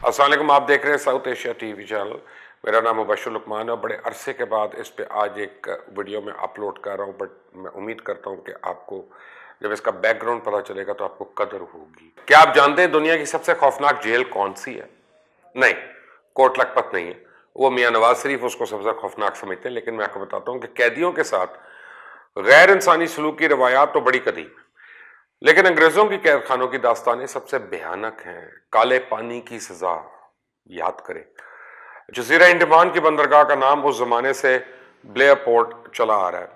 अस्सलाम वालेकुम, आप देख रहे हैं साउथ एशिया टीवी चैनल। मेरा नाम मुबशर लुकमान है और बड़े अरसे के बाद इस पे आज एक वीडियो में अपलोड कर रहा हूँ। बट मैं उम्मीद करता हूँ कि आपको जब इसका बैकग्राउंड पता चलेगा तो आपको कदर होगी। क्या आप जानते हैं दुनिया की सबसे खौफनाक जेल कौन सी है? नहीं, कोट लखपत नहीं है। वो मियाँ नवाज शरीफ उसको सबसे खौफनाक समझते हैं, लेकिन मैं आपको बताता हूँ कि कैदियों के साथ गैर इंसानी सलूक की रवायात तो बड़ी कदीम है, लेकिन अंग्रेजों की कैद खानों की दास्तानें सबसे भयानक हैं। काले पानी की सजा याद करें। जजीरा अंडमान की बंदरगाह का नाम उस जमाने से ब्लेयर पोर्ट चला आ रहा है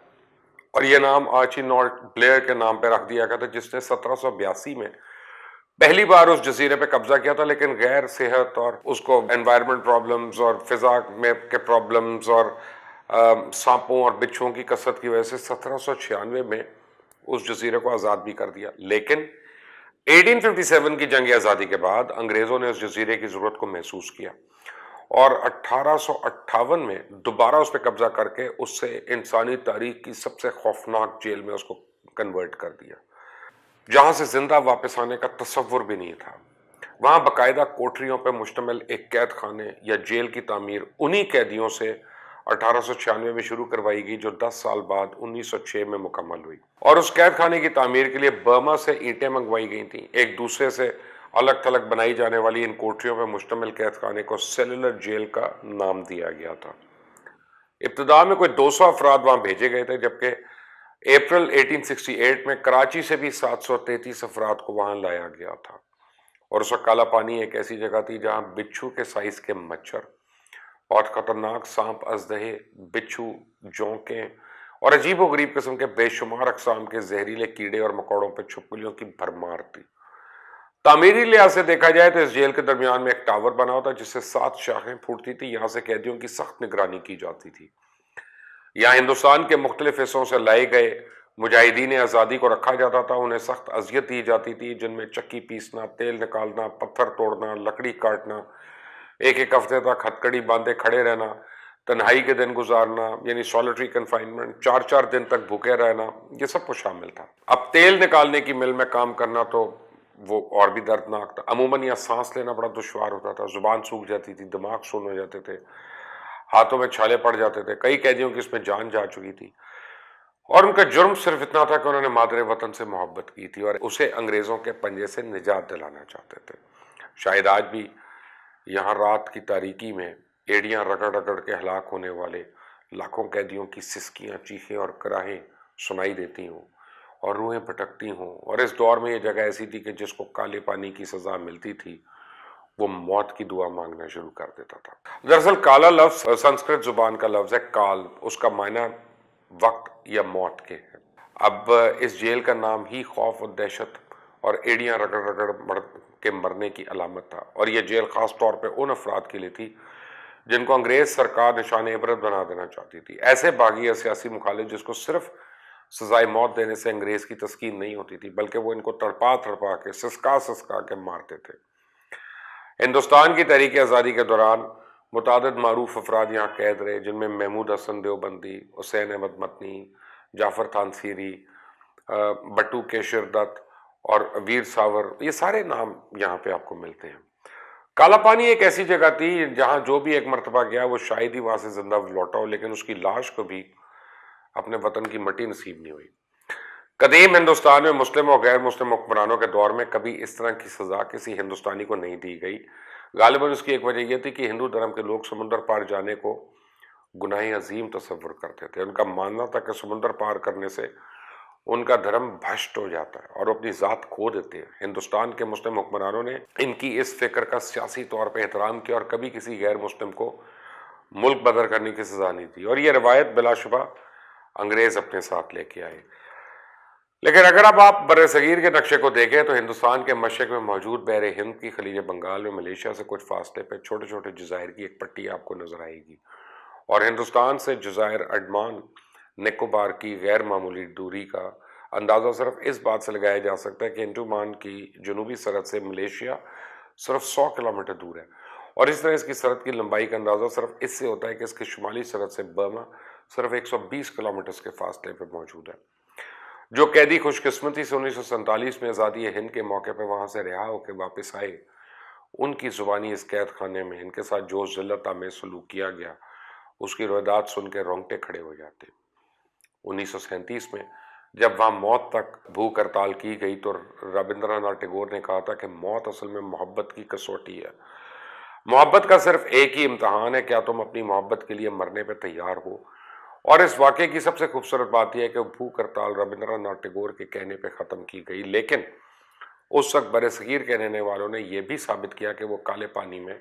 और यह नाम आर्चिनॉल्ड ब्लेयर के नाम पर रख दिया गया था, जिसने 1782 में पहली बार उस जजीरे पे कब्जा किया था। लेकिन गैर सेहत और उसको एनवायरमेंट प्रॉब्लम्स और फिजा में के प्रॉब्लम्स और सांपों और बिच्छुओं की कसरत की वजह से 1796 में उस जजीरे को आज़ाद भी कर दिया। लेकिन 1857 की जंग आज़ादी के बाद अंग्रेज़ों ने उस जजीरे की ज़रूरत को महसूस किया और 1858 में दोबारा उस पर कब्जा करके उससे इंसानी तारीख की सबसे खौफनाक जेल में उसको कन्वर्ट कर दिया, जहां से जिंदा वापस आने का तस्वुर भी नहीं था। वहां बाकायदा कोठरियों पर मुश्तमिल एक कैद खाने या जेल की तामीर उन्हीं कैदियों से 1896 में शुरू करवाई गई, जो 10 साल बाद 1906 में मुकम्मल हुई। और उस कैद खाने की तामीर के लिए बर्मा से ईंटें मंगवाई गई थी। एक दूसरे से अलग थलग बनाई जाने वाली इन कोठरियों पर मुश्तमिल कैद खाने को सेलुलर जेल का नाम दिया गया था। इब्तदा में कोई 200 अफराद वहां भेजे गए थे, जबकि अप्रैल 1868 में कराची से भी 733 अफराद को वहां लाया गया था। और उस वक्त काला पानी एक ऐसी जगह थी जहां बिच्छू के साइज के मच्छर, बहुत खतरनाक सांप, अजदहे, बिच्छू, जोंके और अजीब गरीब किस्म के बेशुमार अकसाम के जहरीले कीड़े और मकोड़ों पर छिपकलियों की भरमार थी। तामीरी लिहाज से देखा जाए तो इस जेल के दरमियान में एक टावर बना होता जिससे 7 शाखें फूटती थी। यहां से कैदियों की सख्त निगरानी की जाती थी। यहाँ हिंदुस्तान के मुख्तलिफ हिस्सों से लाए गए मुजाहिदीन आज़ादी को रखा जाता था। उन्हें सख्त अजियत दी जाती थी, जिनमें चक्की पीसना, तेल निकालना, पत्थर तोड़ना, लकड़ी काटना, एक एक हफ्ते तक हथकड़ी बांधे खड़े रहना, तन्हाई के दिन गुजारना यानी सॉलिटरी कन्फाइनमेंट, 4-4 दिन तक भूखे रहना, ये सब कुछ शामिल था। अब तेल निकालने की मिल में काम करना तो वो और भी दर्दनाक था। अमूमन यहाँ सांस लेना बड़ा दुश्वार होता था, जुबान सूख जाती थी, दिमाग सुन्न हो जाते थे, हाथों में छाले पड़ जाते थे। कई कैदियों की इसमें जान जा चुकी थी और उनका जुर्म सिर्फ इतना था कि उन्होंने मादरे वतन से मोहब्बत की थी और उसे अंग्रेजों के पंजे से निजात दिलाना चाहते थे। शायद आज भी यहाँ रात की तारीकी में एड़ियां रगड़ रगड़ के हलाक होने वाले लाखों कैदियों की सिसकियां, चीखें और कराहें सुनाई देती हों और रूहें भटकती हों। और इस दौर में ये जगह ऐसी थी कि जिसको काले पानी की सजा मिलती थी वो मौत की दुआ मांगना शुरू कर देता था। दरअसल काला लफ्ज संस्कृत जुबान का लफ्ज है काल, उसका मायना वक्त या मौत के है। अब इस जेल का नाम ही खौफ और दहशत और एड़ियां रगड़ रगड़ के मरने की अलामत था। और यह जेल खास तौर पर उन अफराद के लिए थी जिनको अंग्रेज सरकार निशान इबरत बना देना चाहती थी। ऐसे बागी या सियासी मुखालिफ जिसको सिर्फ सजाए मौत देने से अंग्रेज की तस्कीन नहीं होती थी, बल्कि वो इनको तड़पा तड़पा के, सिसका सिसका के मारते थे। हिंदुस्तान की तहरीक आज़ादी के दौरान मुतादिद मारूफ अफराद यहाँ कैद रहे, जिनमें महमूद हसन देवबंदी, हुसैन अहमद मतनी, जाफर तानसीरी, बट्टू केशर दत्त और वीर सावर, ये सारे नाम यहाँ पे आपको मिलते हैं। काला पानी एक ऐसी जगह थी जहाँ जो भी एक मरतबा गया वो शायद ही वहां से जिंदा लौटा हो, लेकिन उसकी लाश को भी अपने वतन की मट्टी नसीब नहीं हुई। कदीम हिंदुस्तान में मुस्लिम और गैर मुस्लिम हुक्मरानों के दौर में कभी इस तरह की सजा किसी हिंदुस्तानी को नहीं दी गई। गालिबन उसकी एक वजह यह थी कि हिंदू धर्म के लोग समुद्र पार जाने को गुनाह अजीम तस्वुर करते थे। उनका मानना था कि समुद्र पार करने से उनका धर्म भ्रष्ट हो जाता है और अपनी ज़ात खो देते हैं। हिंदुस्तान के मुस्लिम हुक्मरानों ने इनकी इस फिक्र का सियासी तौर पर एहतराम किया और कभी किसी गैर मुस्लिम को मुल्क बदर करने की सजा नहीं दी। और यह रवायत बिलाशुबा अंग्रेज अपने साथ लेके आए। लेकिन अगर अब आप बरसगीर के नक्शे को देखें तो हिंदुस्तान के मशरक में मौजूद बहरे हिंद की खलीज बंगाल में मलेशिया से कुछ फासले पर छोटे छोटे जज़ायर की एक पट्टी आपको नजर आएगी और हिंदुस्तान से जज़ायर अंडमान निकोबार की गैर मामूली दूरी का अंदाज़ा सिर्फ इस बात से लगाया जा सकता है कि अंडमान की जनूबी सरहद से मलेशिया सिर्फ 100 किलोमीटर दूर है। और इस तरह इसकी सरहद की लंबाई का अंदाज़ा सिर्फ इससे होता है कि इसकी शुमाली सरहद से बर्मा सिर्फ 120 किलोमीटर के फासले पर मौजूद है। जो कैदी खुशकिस्मती से 1947 में आज़ादी हिंद के मौके पर वहां से रिहा होकर वापस आए, ان کی زبانی اس قید خانے میں ان کے ساتھ جو ذلت آمیز سلوک کیا گیا اس کی روایات سن کے رونگٹے کھڑے ہو جاتے۔ 1937 میں جب وہاں موت تک بھوک ہڑتال کی گئی تو رابندر ناتھ ٹیگور نے کہا تھا کہ موت اصل میں محبت کی کسوٹی ہے، محبت کا صرف ایک ہی امتحان ہے، کیا تم اپنی محبت کے لیے مرنے پہ تیار ہو۔ اور اس واقعے کی سب سے خوبصورت بات یہ ہے کہ بھوک ہڑتال رابندر ناتھ ٹیگور کے کہنے پہ ختم کی گئی، لیکن اس وقت برصغیر کے رہنے والوں نے یہ بھی ثابت کیا کہ وہ کالے پانی میں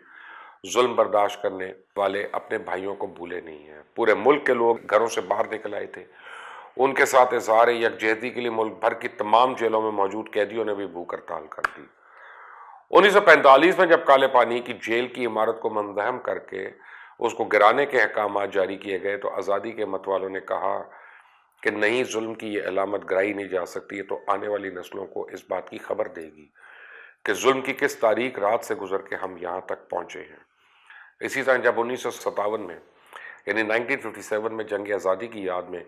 ظلم برداشت کرنے والے اپنے بھائیوں کو بھولے نہیں ہیں۔ پورے ملک کے لوگ گھروں سے باہر نکل آئے تھے، ان کے ساتھ اظہار یکجہتی کے لیے ملک بھر کی تمام جیلوں میں موجود قیدیوں نے بھی بھوک ہڑتال کر دی۔ 1945 میں جب کالے پانی کی جیل کی عمارت کو منہدم کر کے اس کو گرانے کے احکامات جاری کیے گئے تو آزادی کے متوالوں نے کہا کہ نئی ظلم کی یہ علامت گرائی نہیں جا سکتی، تو آنے والی نسلوں کو اس بات کی خبر دے گی کہ ظلم کی کس تاریک رات سے گزر کے ہم یہاں تک پہنچے ہیں۔ اسی طرح جب 1957 میں یعنی 1957 میں جنگ آزادی کی یاد میں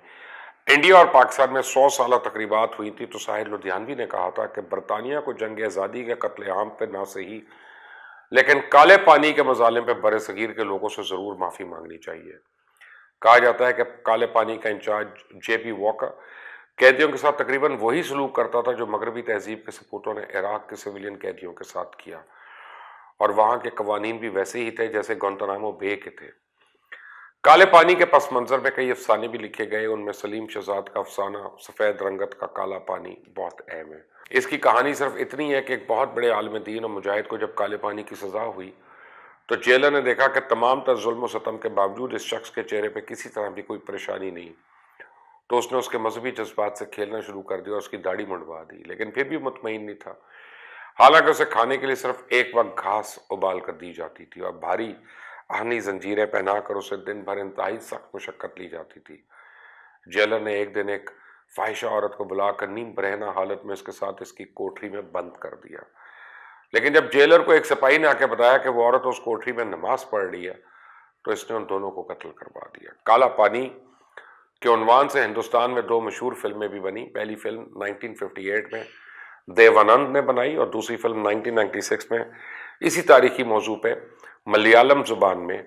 انڈیا اور پاکستان میں 100 سالہ تقریبات ہوئی تھی تو ساحر لدھیانوی نے کہا تھا کہ برطانیہ کو جنگ آزادی کے قتل عام پہ نہ صحیح لیکن کالے پانی کے مظالم پہ برصغیر کے لوگوں سے ضرور معافی مانگنی چاہیے۔ کہا جاتا ہے کہ کالے پانی کا انچارج جے پی واکر قیدیوں کے ساتھ تقریباً وہی سلوک کرتا تھا جو مغربی تہذیب کے سپوتوں نے عراق کے سویلین قیدیوں کے ساتھ کیا، اور وہاں کے قوانین بھی ویسے ہی تھے جیسے گوانتانامو بے کے تھے۔ کالے پانی کے پس منظر میں کئی افسانے بھی لکھے گئے، ان میں سلیم شہزاد کا افسانہ سفید رنگت کا کالا پانی بہت اہم ہے۔ اس کی کہانی صرف اتنی ہے کہ ایک بہت بڑے عالم دین اور مجاہد کو جب کالے پانی کی سزا ہوئی تو جیلر نے دیکھا کہ تمام تر ظلم و ستم کے باوجود اس شخص کے چہرے پہ کسی طرح بھی کوئی پریشانی نہیں، تو اس نے اس کے مذہبی جذبات سے کھیلنا شروع کر دیا اور اس کی داڑھی منڈوا دی، لیکن پھر بھی مطمئن نہیں تھا۔ حالانکہ اسے کھانے کے لیے صرف ایک وقت گھاس ابال کر دی جاتی تھی اور بھاری آہنی زنجیریں پہنا کر اسے دن بھر انتہائی سخت مشقت لی جاتی تھی۔ جیلر نے ایک دن ایک فاحشہ عورت کو بلا کر نیم برہنہ حالت میں اس کے ساتھ اس کی کوٹری میں بند کر دیا، لیکن جب جیلر کو ایک سپاہی نے آ کے بتایا کہ وہ عورت اس کوٹری میں نماز پڑھ رہی ہے تو اس نے ان دونوں کو قتل کروا دیا۔ کالا پانی کے عنوان سے ہندوستان میں 2 مشہور فلمیں بھی بنی، پہلی فلم 1958 میں دیوانند نے بنائی اور دوسری فلم 1996 میں اسی تاریخی موضوع پہ ملیالم زبان میں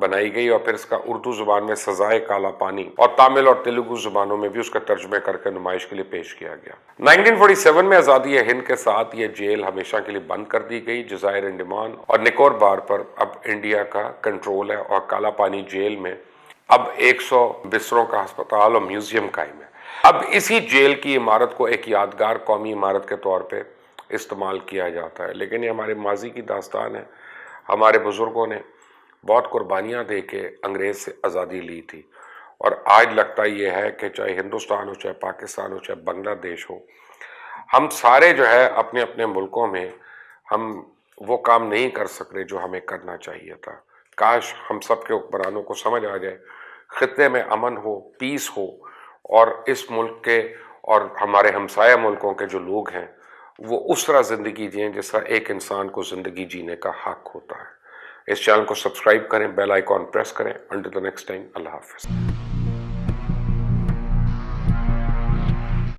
بنائی گئی، اور پھر اس کا اردو زبان میں سزائے کالا پانی اور تامل اور تیلگو زبانوں میں بھی اس کا ترجمے کر کے نمائش کے لیے پیش کیا گیا۔ 1947 میں آزادی ہند کے ساتھ یہ جیل ہمیشہ کے لیے بند کر دی گئی۔ جزائر انڈمان اور نکوبار پر اب انڈیا کا کنٹرول ہے اور کالا پانی جیل میں اب 100 بستروں کا ہسپتال اور میوزیم قائم ہے۔ اب اسی جیل کی عمارت کو ایک یادگار قومی عمارت کے طور پہ استعمال کیا جاتا ہے، لیکن یہ ہمارے ماضی کی داستان ہے۔ ہمارے بزرگوں نے بہت قربانیاں دے کے انگریز سے آزادی لی تھی، اور آج لگتا یہ ہے کہ چاہے ہندوستان ہو، چاہے پاکستان ہو، چاہے بنگلہ دیش ہو، ہم سارے جو ہے اپنے اپنے ملکوں میں ہم وہ کام نہیں کر سک رہے جو ہمیں کرنا چاہیے تھا۔ کاش ہم سب کے حکمرانوں کو سمجھ آ جائے، خطے میں امن ہو، پیس ہو، اور اس ملک کے اور ہمارے ہمسایہ ملکوں کے جو لوگ ہیں وہ اس طرح زندگی جئیں جس طرح ایک انسان کو زندگی جینے کا حق ہوتا ہے۔ اس چینل کو سبسکرائب کریں، بیل آئیکن پریس کریں۔ انٹل دی نیکسٹ ٹائم، اللہ حافظ۔